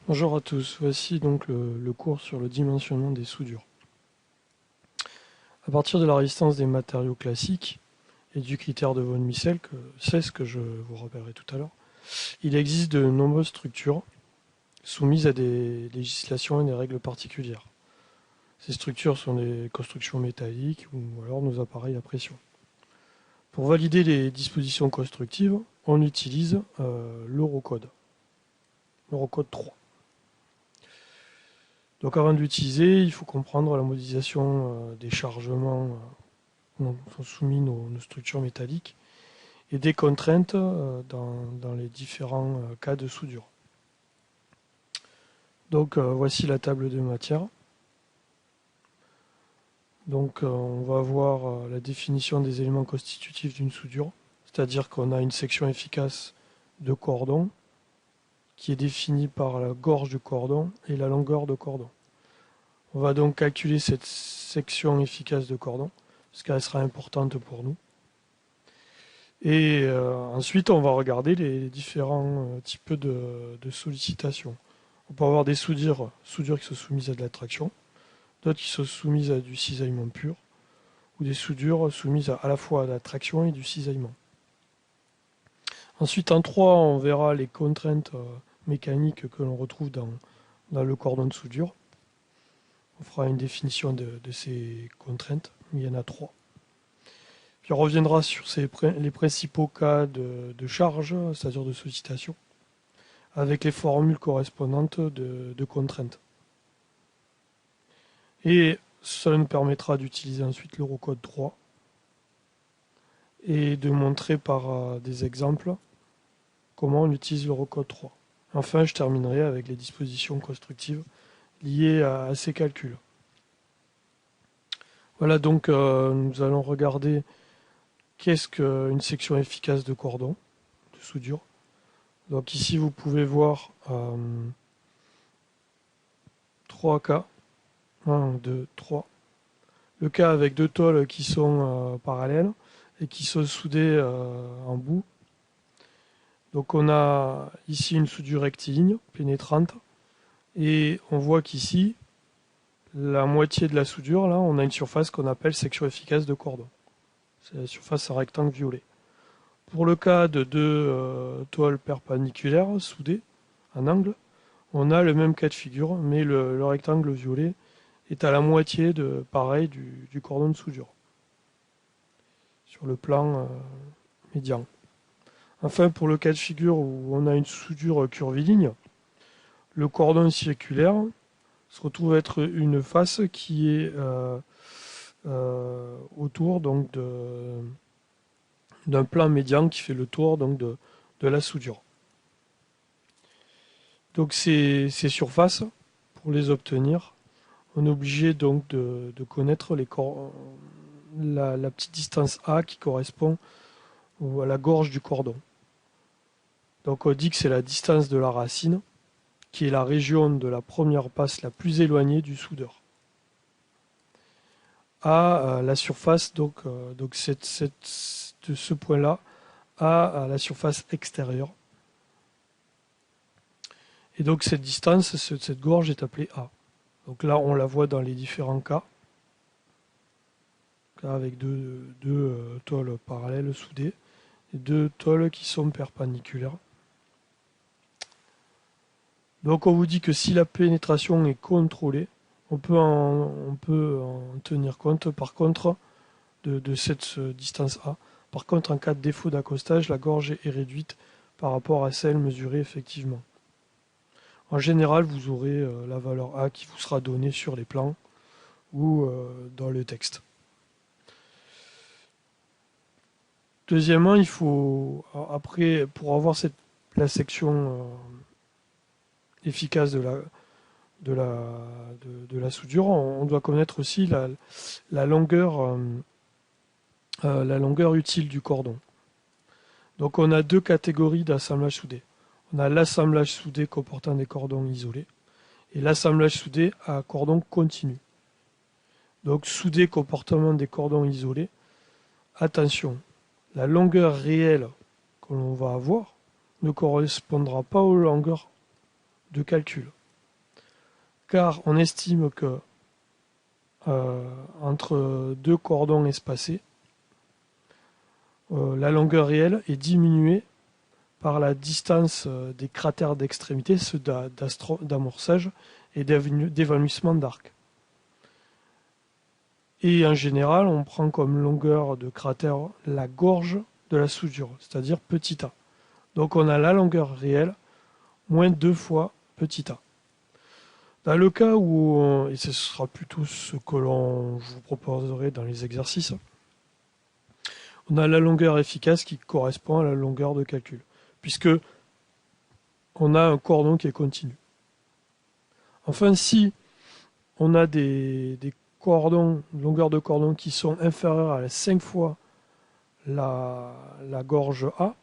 Bonjour à tous, voici donc le cours sur le dimensionnement des soudures. À partir de la résistance des matériaux classiques et du critère de von Michel, c'est ce que je vous rappellerai tout à l'heure, il existe de nombreuses structures soumises à des législations et des règles particulières. Ces structures sont des constructions métalliques ou alors nos appareils à pression. Pour valider les dispositions constructives, on utilise l'Eurocode 3. Donc avant de l'utiliser, il faut comprendre la modélisation des chargements dont sont soumis nos structures métalliques et des contraintes dans les différents cas de soudure. Donc voici la table de matière. Donc on va voir la définition des éléments constitutifs d'une soudure, c'est-à-dire qu'on a une section efficace de cordon qui est définie par la gorge du cordon et la longueur de cordon. On va donc calculer cette section efficace de cordon, parce qu'elle sera importante pour nous. Et ensuite, on va regarder les différents types de sollicitations. On peut avoir des soudures qui sont soumises à de la traction, d'autres qui sont soumises à du cisaillement pur, ou des soudures soumises à la fois à la traction et du cisaillement. Ensuite, en 3, on verra les contraintes mécaniques que l'on retrouve dans le cordon de soudure. On fera une définition de ces contraintes, mais il y en a 3. Puis on reviendra sur les principaux cas de charge, c'est-à-dire de sollicitation, avec les formules correspondantes de contraintes. Et cela nous permettra d'utiliser ensuite l'Eurocode 3 et de montrer par des exemples comment on utilise l'Eurocode 3. Enfin, je terminerai avec les dispositions constructives liées à ces calculs. Voilà, donc nous allons regarder qu'est-ce qu'une section efficace de cordon, de soudure. Donc ici, vous pouvez voir 3 cas. 1, 2, 3. Le cas avec deux tôles qui sont parallèles et qui sont soudées en bout. Donc on a ici une soudure rectiligne pénétrante et on voit qu'ici, la moitié de la soudure, là, on a une surface qu'on appelle section efficace de cordon. C'est la surface en rectangle violet. Pour le cas de deux tôles perpendiculaires soudées en angle, on a le même cas de figure, mais le rectangle violet est à la moitié pareil du cordon de soudure sur le plan médian. Enfin, pour le cas de figure où on a une soudure curviligne, le cordon circulaire se retrouve être une face qui est autour donc d'un plan médian qui fait le tour donc de la soudure. Donc ces surfaces, pour les obtenir, on est obligé donc de connaître la petite distance A qui correspond à la gorge du cordon. Donc on dit que c'est la distance de la racine, qui est la région de la première passe la plus éloignée du soudeur, à la surface, donc de ce point-là, à la surface extérieure. Et donc cette distance, cette gorge est appelée A. Donc là, on la voit dans les différents cas avec deux tôles parallèles soudées, et deux tôles qui sont perpendiculaires. Donc on vous dit que si la pénétration est contrôlée, on peut en tenir compte par contre de cette distance A. Par contre, en cas de défaut d'accostage, la gorge est réduite par rapport à celle mesurée effectivement. En général, vous aurez la valeur A qui vous sera donnée sur les plans ou dans le texte. Deuxièmement, il faut, après, pour avoir la section efficace de la soudure, on doit connaître aussi la longueur utile du cordon. Donc on a deux catégories d'assemblage soudé. On a l'assemblage soudé comportant des cordons isolés et l'assemblage soudé à cordon continu. Donc soudé comportant des cordons isolés, attention, la longueur réelle que l'on va avoir ne correspondra pas aux longueurs de calcul. car on estime que entre deux cordons espacés, la longueur réelle est diminuée par la distance des cratères d'extrémité, ceux d'amorçage et d'évanouissement d'arc. Et en général, on prend comme longueur de cratère la gorge de la soudure, c'est-à-dire petit a. Donc on a la longueur réelle moins 2 fois petit a. Dans le cas où, et ce sera plutôt ce que je vous proposerai dans les exercices, on a la longueur efficace qui correspond à la longueur de calcul, puisque on a un cordon qui est continu. Enfin, si on a des cordons, longueur de cordon qui sont inférieures à 5 fois la gorge A,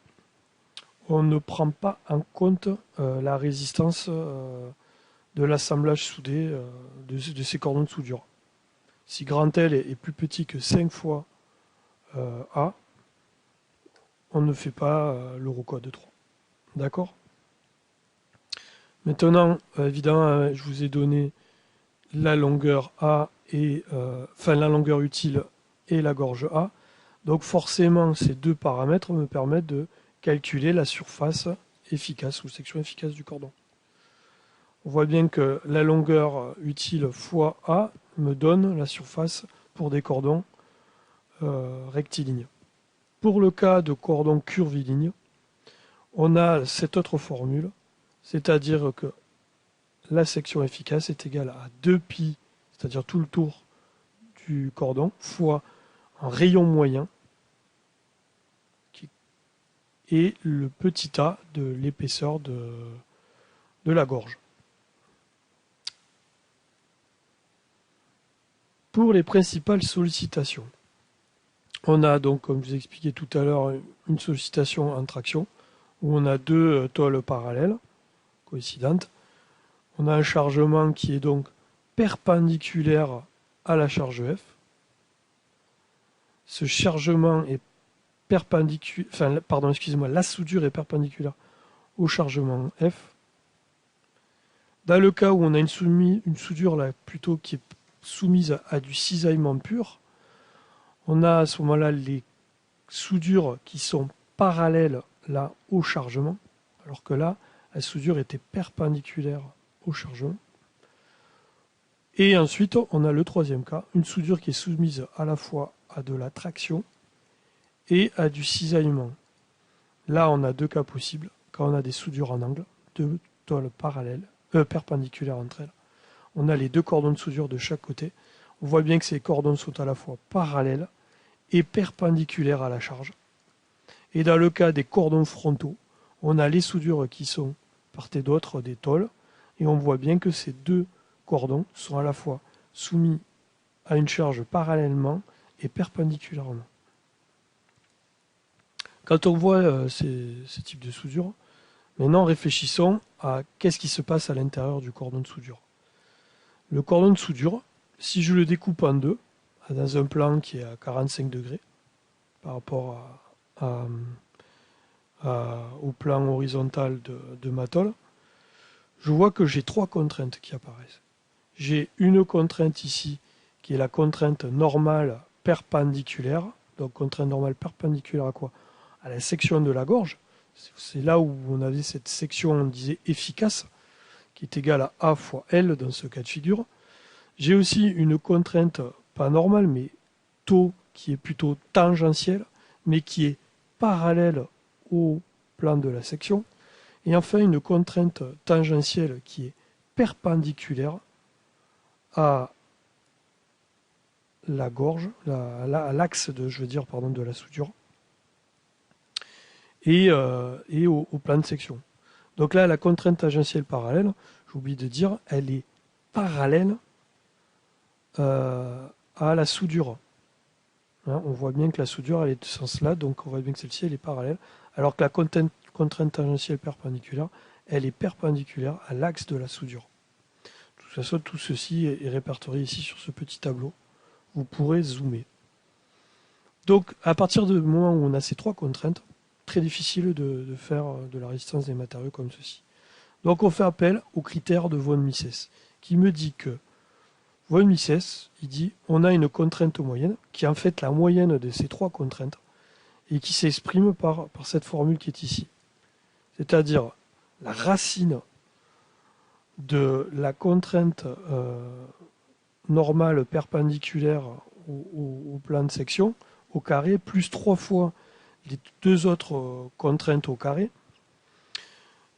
on ne prend pas en compte la résistance de l'assemblage soudé de ces cordons de soudure. Si grand L est plus petit que 5 fois A, on ne fait pas l'Eurocode 3. D'accord? Maintenant, évidemment, je vous ai donné la longueur A et la longueur utile et la gorge A. Donc forcément, ces deux paramètres me permettent de calculer la surface efficace ou section efficace du cordon. On voit bien que la longueur utile fois A me donne la surface pour des cordons rectilignes. Pour le cas de cordon curviligne, on a cette autre formule, c'est-à-dire que la section efficace est égale à 2π, c'est-à-dire tout le tour du cordon, fois un rayon moyen, qui est le petit a de l'épaisseur de la gorge. Pour les principales sollicitations, on a donc, comme je vous ai expliqué tout à l'heure, une sollicitation en traction, où on a deux tôles parallèles, coïncidentes. On a un chargement qui est donc perpendiculaire à la charge F. Ce chargement est perpendiculaire, la soudure est perpendiculaire au chargement F. Dans le cas où on a une soudure là plutôt qui est soumise à du cisaillement pur, on a à ce moment-là les soudures qui sont parallèles là au chargement, alors que là, la soudure était perpendiculaire au chargement. Et ensuite, on a le troisième cas, une soudure qui est soumise à la fois à de la traction et à du cisaillement. Là, on a deux cas possibles. Quand on a des soudures en angle, deux tôles perpendiculaires entre elles, on a les deux cordons de soudure de chaque côté. On voit bien que ces cordons sont à la fois parallèles et perpendiculaires à la charge. Et dans le cas des cordons frontaux, on a les soudures qui sont part et d'autre des tôles, et on voit bien que ces deux cordons sont à la fois soumis à une charge parallèlement et perpendiculairement. Quand on voit ces types de soudures, maintenant réfléchissons à qu'est-ce qui se passe à l'intérieur du cordon de soudure. Le cordon de soudure, si je le découpe en deux, dans un plan qui est à 45 degrés par rapport au plan horizontal de ma tôle, je vois que j'ai trois contraintes qui apparaissent. J'ai une contrainte ici qui est la contrainte normale perpendiculaire. Donc contrainte normale perpendiculaire à quoi? À la section de la gorge. C'est là où on avait cette section, on disait efficace, qui est égale à A fois L dans ce cas de figure. J'ai aussi une contrainte, pas normale, mais taux qui est plutôt tangentielle, mais qui est parallèle au plan de la section. Et enfin, une contrainte tangentielle qui est perpendiculaire à la gorge, à l'axe de la soudure, et au plan de section. Donc là, la contrainte tangentielle parallèle, j'oublie de dire, elle est parallèle à la soudure. Hein, on voit bien que la soudure, elle est de ce sens-là, donc on voit bien que celle-ci, elle est parallèle, alors que la contrainte tangentielle perpendiculaire, elle est perpendiculaire à l'axe de la soudure. Tout ceci est répertorié ici sur ce petit tableau. Vous pourrez zoomer. Donc, à partir du moment où on a ces trois contraintes, très difficile de faire de la résistance des matériaux comme ceci. Donc, on fait appel aux critères de von Mises, qui me dit que von Mises, il dit on a une contrainte moyenne, qui est en fait la moyenne de ces trois contraintes, et qui s'exprime par cette formule qui est ici. C'est-à-dire la racine de la contrainte normale perpendiculaire au plan de section, au carré, plus 3 fois les deux autres contraintes au carré,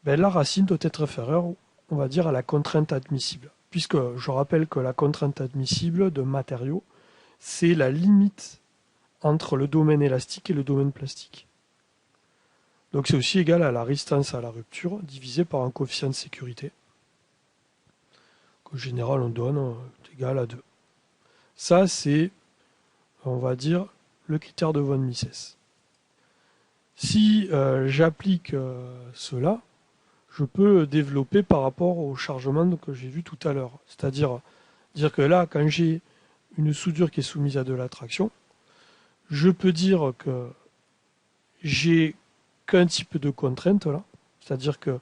ben, la racine doit être inférieure, on va dire, à la contrainte admissible. Puisque je rappelle que la contrainte admissible de matériau, c'est la limite entre le domaine élastique et le domaine plastique. Donc c'est aussi égal à la résistance à la rupture divisé par un coefficient de sécurité. Qu'au général on donne égal à 2. Ça c'est, on va dire, le critère de von Mises. Si j'applique cela, je peux développer par rapport au chargement que j'ai vu tout à l'heure. C'est-à-dire dire que là, quand j'ai une soudure qui est soumise à de la traction, je peux dire que j'ai qu'un type de contrainte là. C'est-à-dire que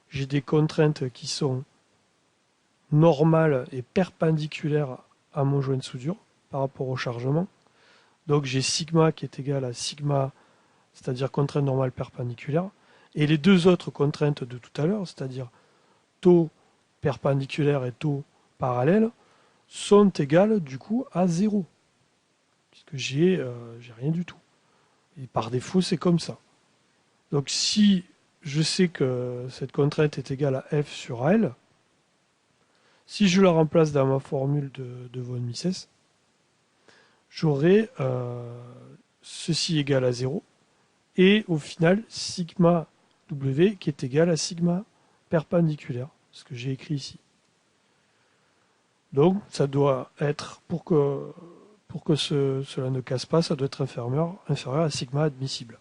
j'ai des contraintes qui sont normales et perpendiculaires à mon joint de soudure par rapport au chargement. Donc j'ai sigma qui est égal à sigma, c'est-à-dire contrainte normale perpendiculaire. Et les deux autres contraintes de tout à l'heure, c'est-à-dire taux perpendiculaire et taux parallèle, sont égales du coup à 0. Puisque j'ai rien du tout. Et par défaut, c'est comme ça. Donc si je sais que cette contrainte est égale à F sur L, si je la remplace dans ma formule de von Mises, j'aurai ceci égal à 0. Et au final, sigma W qui est égal à sigma perpendiculaire, ce que j'ai écrit ici. Donc ça doit être, pour que cela ne casse pas, ça doit être inférieur à sigma admissible.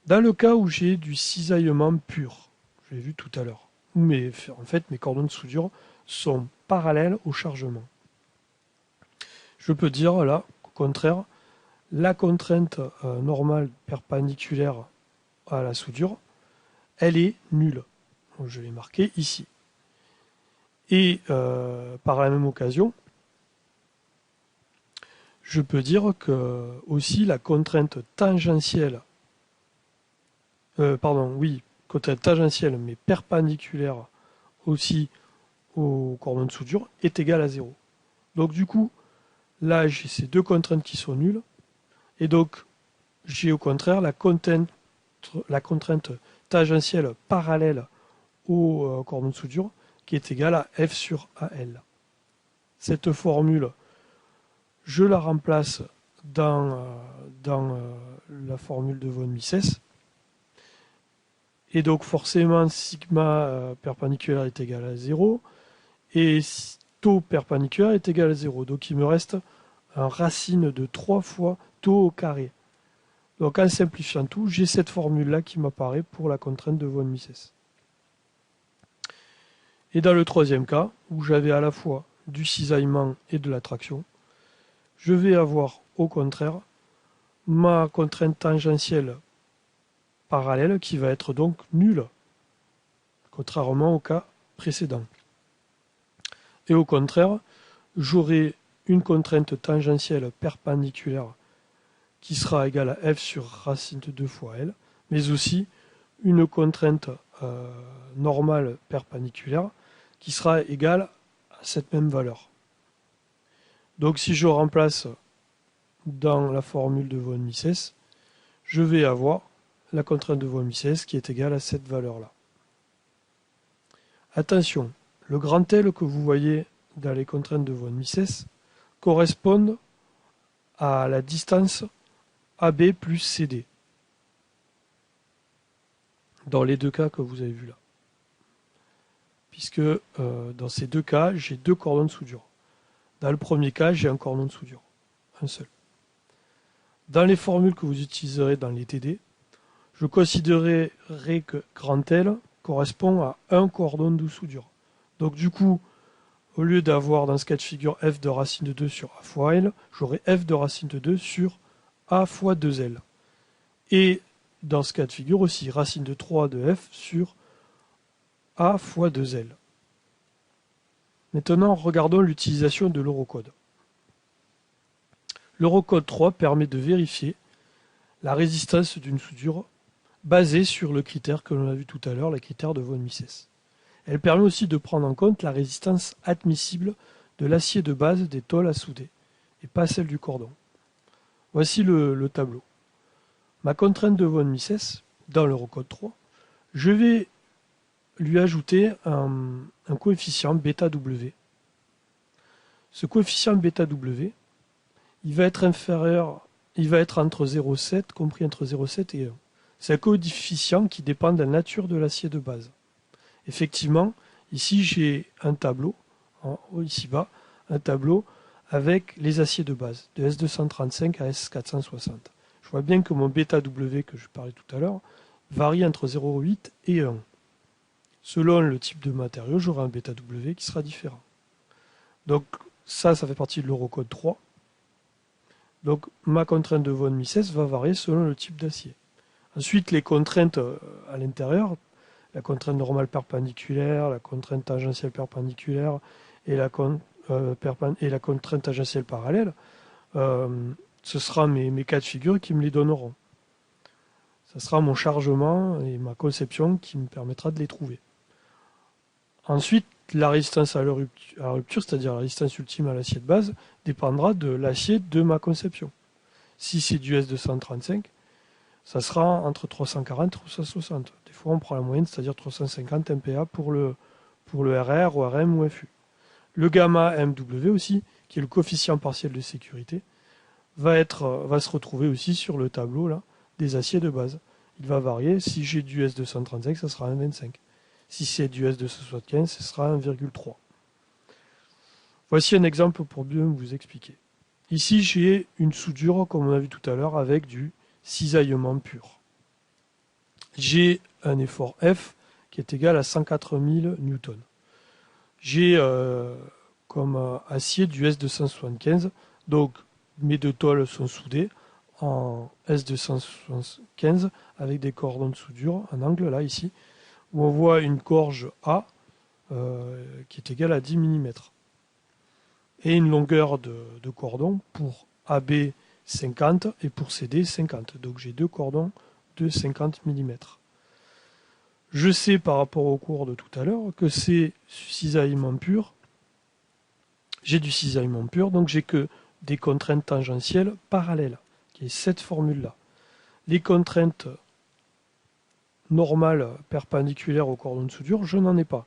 Dans le cas où j'ai du cisaillement pur, je l'ai vu tout à l'heure, où en fait mes cordons de soudure sont parallèles au chargement, je peux dire là, au contraire, la contrainte normale perpendiculaire à la soudure, elle est nulle. Donc, je l'ai marqué ici. Et par la même occasion, je peux dire que aussi la contrainte tangentielle, contrainte tangentielle mais perpendiculaire aussi au cordon de soudure est égale à 0. Donc du coup, là j'ai ces deux contraintes qui sont nulles, et donc j'ai au contraire la contrainte tangentielle parallèle au cordon de soudure qui est égale à F sur AL. Cette formule, je la remplace dans la formule de von Mises. Et donc forcément, sigma perpendiculaire est égal à 0. Et taux perpendiculaire est égal à 0. Donc il me reste un racine de 3 fois taux au carré. Donc en simplifiant tout, j'ai cette formule-là qui m'apparaît pour la contrainte de von Mises. Et dans le troisième cas, où j'avais à la fois du cisaillement et de la traction, je vais avoir au contraire ma contrainte tangentielle parallèle qui va être donc nulle, contrairement au cas précédent. Et au contraire, j'aurai une contrainte tangentielle perpendiculaire qui sera égale à F sur racine de 2 fois L, mais aussi une contrainte normale perpendiculaire qui sera égale à cette même valeur. Donc si je remplace dans la formule de von Mises, je vais avoir la contrainte de von Mises qui est égale à cette valeur-là. Attention, le grand L que vous voyez dans les contraintes de von Mises correspondent à la distance AB plus CD, dans les deux cas que vous avez vus là. Puisque dans ces deux cas, j'ai deux cordons de soudure. Dans le premier cas, j'ai un cordon de soudure, un seul. Dans les formules que vous utiliserez dans les TD, je considérerai que grand L correspond à un cordon de soudure. Donc du coup, au lieu d'avoir dans ce cas de figure f de racine de 2 sur a fois L, j'aurai f de racine de 2 sur a fois 2L. Et dans ce cas de figure aussi, racine de 3 de f sur a fois 2L. Maintenant, regardons l'utilisation de l'Eurocode. L'Eurocode 3 permet de vérifier la résistance d'une soudure basée sur le critère que l'on a vu tout à l'heure, le critère de von Mises. Elle permet aussi de prendre en compte la résistance admissible de l'acier de base des tôles à souder, et pas celle du cordon. Voici le tableau. Ma contrainte de von Mises, dans l'Eurocode 3, je vais lui ajouter un coefficient bêta W. Ce coefficient bêta W, il va être inférieur, il va être entre 0,7, compris entre 0,7 et 1. C'est un coefficient qui dépend de la nature de l'acier de base. Effectivement, ici j'ai un tableau, ici bas, un tableau avec les aciers de base, de S235 à S460. Je vois bien que mon bêta W que je parlais tout à l'heure varie entre 0,8 et 1. Selon le type de matériau, j'aurai un bêta W qui sera différent. Donc ça fait partie de l'Eurocode 3. Donc ma contrainte de von Mises va varier selon le type d'acier. Ensuite, les contraintes à l'intérieur, la contrainte normale perpendiculaire, la contrainte tangentielle perpendiculaire et la contrainte tangentielle parallèle, ce sera mes cas de figure qui me les donneront. Ce sera mon chargement et ma conception qui me permettra de les trouver. Ensuite, la résistance à la rupture, c'est-à-dire la résistance ultime à l'acier de base, dépendra de l'acier de ma conception. Si c'est du S235, ça sera entre 340 et 360. Des fois, on prend la moyenne, c'est-à-dire 350 MPa pour le RR, ORM ou FU. Le gamma MW aussi, qui est le coefficient partiel de sécurité, va se retrouver aussi sur le tableau là, des aciers de base. Il va varier. Si j'ai du S235, ça sera 1,25. Si c'est du S275, ce sera 1,3. Voici un exemple pour bien vous expliquer. Ici, j'ai une soudure, comme on a vu tout à l'heure, avec du cisaillement pur. J'ai un effort F qui est égal à 104 000 newtons. J'ai comme acier du S275, donc mes deux tôles sont soudées en S275 avec des cordons de soudure, un angle là, ici, où on voit une gorge A qui est égale à 10 mm. Et une longueur de cordon pour AB 50 et pour CD 50. Donc j'ai deux cordons de 50 mm. Je sais par rapport au cours de tout à l'heure que c'est cisaillement pur. J'ai du cisaillement pur, donc j'ai que des contraintes tangentielles parallèles, qui est cette formule-là. Les contraintes normales perpendiculaires au cordon de soudure, je n'en ai pas.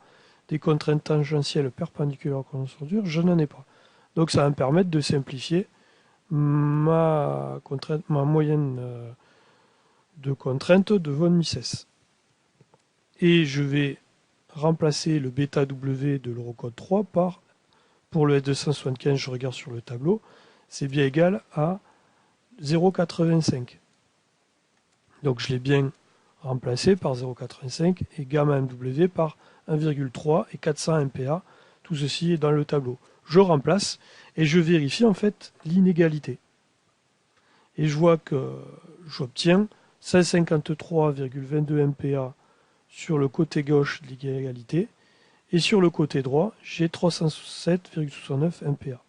Des contraintes tangentielles perpendiculaires au cordon de soudure, je n'en ai pas. Donc ça va me permettre de simplifier ma moyenne de contraintes de von Mises. Et je vais remplacer le bêta W de l'Eurocode 3 par, pour le S275, je regarde sur le tableau, c'est bien égal à 0,85. Donc je l'ai bien remplacé par 0,85 et gamma MW par 1,3 et 400 MPa. Tout ceci est dans le tableau. Je remplace et je vérifie en fait l'inégalité. Et je vois que j'obtiens 153,22 MPa sur le côté gauche de l'égalité et sur le côté droit, j'ai 307,69 MPa.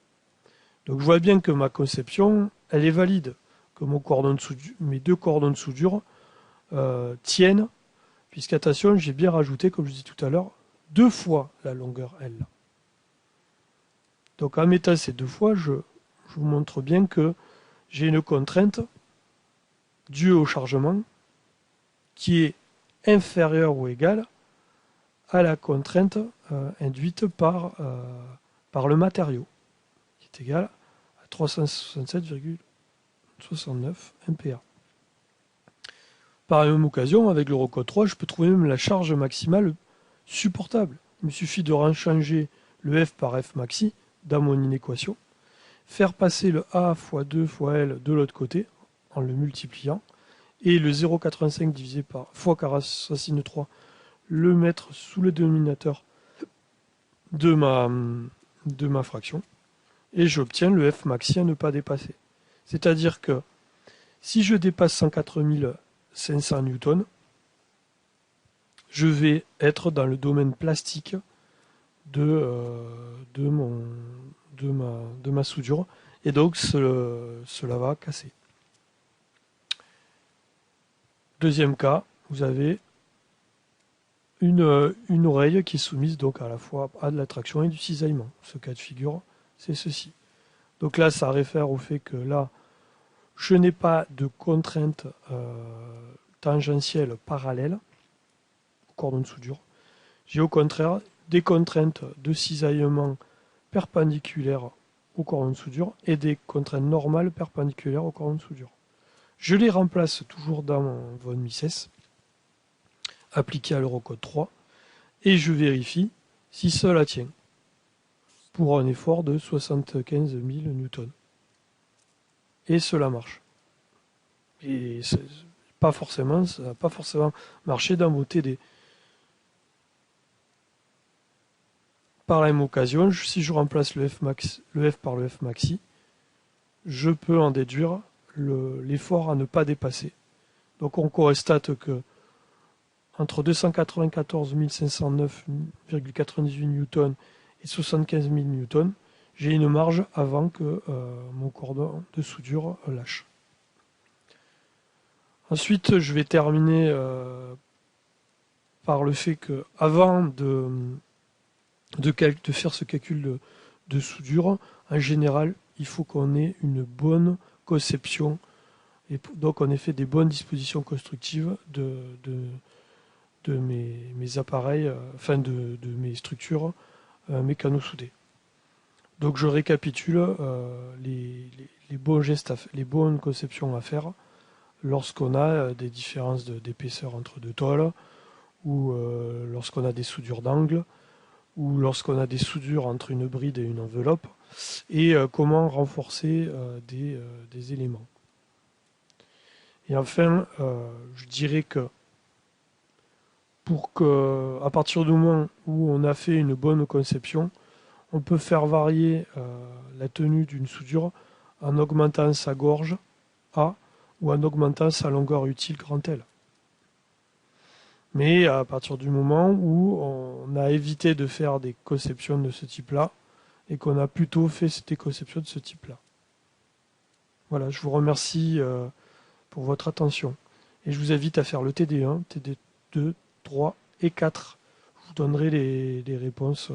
Donc je vois bien que ma conception, elle est valide, que mes deux cordons de soudure tiennent, puisqu'attention, j'ai bien rajouté, comme je dis tout à l'heure, 2 fois la longueur L. Donc en mettant ces 2 fois, je vous montre bien que j'ai une contrainte due au chargement qui est inférieure ou égale à la contrainte induite par le matériau, qui est égale à 367,69 MPa. Par la même occasion, avec l'Eurocode 3, je peux trouver même la charge maximale supportable. Il me suffit de rechanger le F par F maxi dans mon inéquation, faire passer le A fois 2 fois L de l'autre côté en le multipliant, et le 0,85 divisé par fois racine 3, le mettre sous le dénominateur de ma fraction, et j'obtiens le F maxi à ne pas dépasser. C'est-à-dire que si je dépasse 104 500 newtons, je vais être dans le domaine plastique de ma soudure, et donc cela va casser. Deuxième cas, vous avez une oreille qui est soumise donc à la fois à de la traction et du cisaillement. Ce cas de figure, c'est ceci. Donc là, ça réfère au fait que là, je n'ai pas de contrainte tangentielle parallèle au cordon de soudure. J'ai au contraire des contraintes de cisaillement perpendiculaires au cordon de soudure et des contraintes normales perpendiculaires au cordon de soudure. Je les remplace toujours dans mon von Mises, appliqué à l'Eurocode 3, et je vérifie si cela tient pour un effort de 75 000 newtons. Et cela marche. Et ça n'a pas forcément marché dans vos TD. Par la même occasion, si je remplace le F par le F maxi, je peux en déduire l'effort à ne pas dépasser. Donc on constate que entre 294 509,98 newtons et 75 000 newtons, j'ai une marge avant que mon cordon de soudure lâche. Ensuite, je vais terminer par le fait que avant de faire ce calcul de soudure, en général, il faut qu'on ait une bonne conception et donc on ait fait des bonnes dispositions constructives de mes appareils, enfin de mes structures mécano-soudées. Donc je récapitule les bons gestes, les bonnes conceptions à faire lorsqu'on a des différences d'épaisseur entre deux tôles, ou lorsqu'on a des soudures d'angle, ou lorsqu'on a des soudures entre une bride et une enveloppe, et comment renforcer des éléments. Et enfin, je dirais que à partir du moment où on a fait une bonne conception, on peut faire varier la tenue d'une soudure en augmentant sa gorge A ou en augmentant sa longueur utile grand L. Mais à partir du moment où on a évité de faire des conceptions de ce type-là et qu'on a plutôt fait des conceptions de ce type-là. Voilà, je vous remercie pour votre attention. Et je vous invite à faire le TD1, TD2, 3 et 4. Je vous donnerai les réponses.